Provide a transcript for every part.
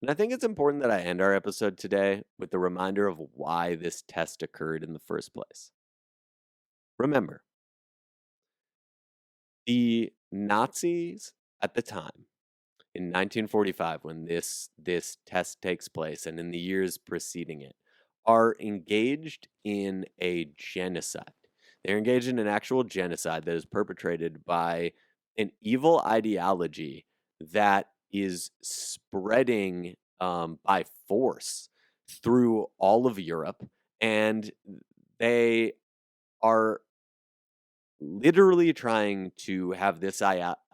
And I think it's important that I end our episode today with the reminder of why this test occurred in the first place. Remember, the Nazis at the time in 1945 when this test takes place and in the years preceding it are engaged in a genocide. They're engaged in an actual genocide that is perpetrated by an evil ideology that is spreading by force through all of Europe, and they are literally trying to have this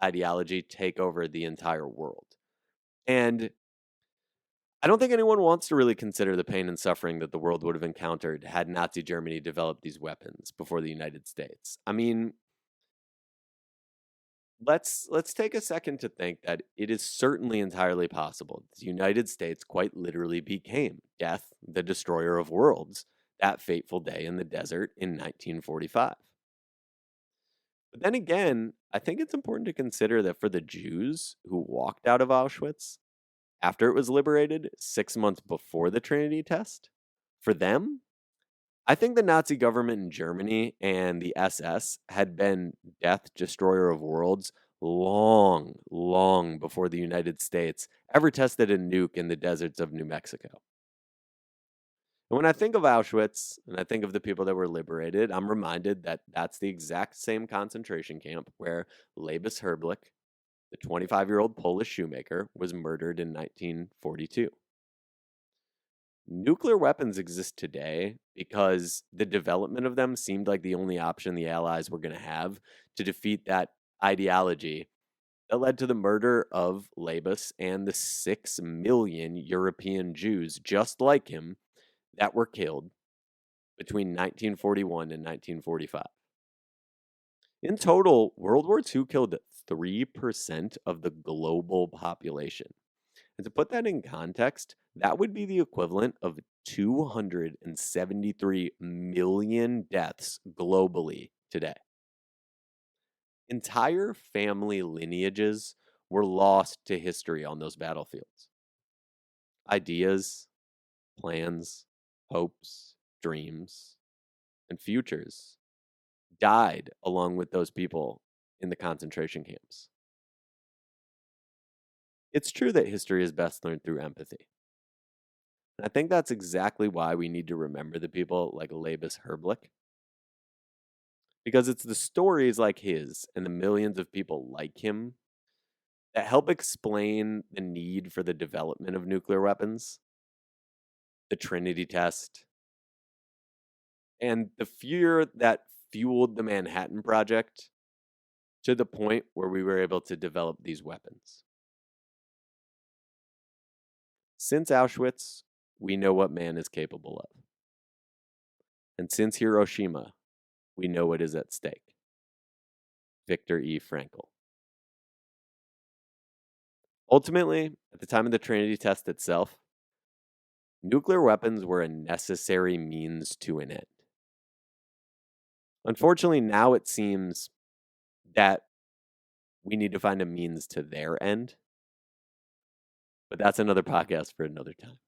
ideology take over the entire world. And I don't think anyone wants to really consider the pain and suffering that the world would have encountered had Nazi Germany developed these weapons before the United States. I mean, let's take a second to think that it is certainly entirely possible the United States quite literally became Death, the destroyer of worlds, that fateful day in the desert in 1945. But then again, I think it's important to consider that for the Jews who walked out of Auschwitz after it was liberated 6 months before the Trinity test, for them, I think the Nazi government in Germany and the SS had been death destroyer of worlds long, long before the United States ever tested a nuke in the deserts of New Mexico. And when I think of Auschwitz and I think of the people that were liberated, I'm reminded that that's the exact same concentration camp where Labus Herblich, the 25-year-old Polish shoemaker, was murdered in 1942. Nuclear weapons exist today because the development of them seemed like the only option the Allies were going to have to defeat that ideology that led to the murder of Labus and the 6 million European Jews just like him that were killed between 1941 and 1945. In total, World War II killed 3% of the global population. And to put that in context, that would be the equivalent of 273 million deaths globally today. Entire family lineages were lost to history on those battlefields. Ideas, plans, hopes, dreams, and futures died along with those people in the concentration camps. It's true that history is best learned through empathy. And I think that's exactly why we need to remember the people like Labus Herblich, because it's the stories like his and the millions of people like him that help explain the need for the development of nuclear weapons, the Trinity test, and the fear that fueled the Manhattan Project to the point where we were able to develop these weapons. Since Auschwitz, we know what man is capable of. And since Hiroshima, we know what is at stake. Viktor E. Frankl. Ultimately, at the time of the Trinity test itself, nuclear weapons were a necessary means to an end. Unfortunately, now it seems that we need to find a means to their end. But that's another podcast for another time.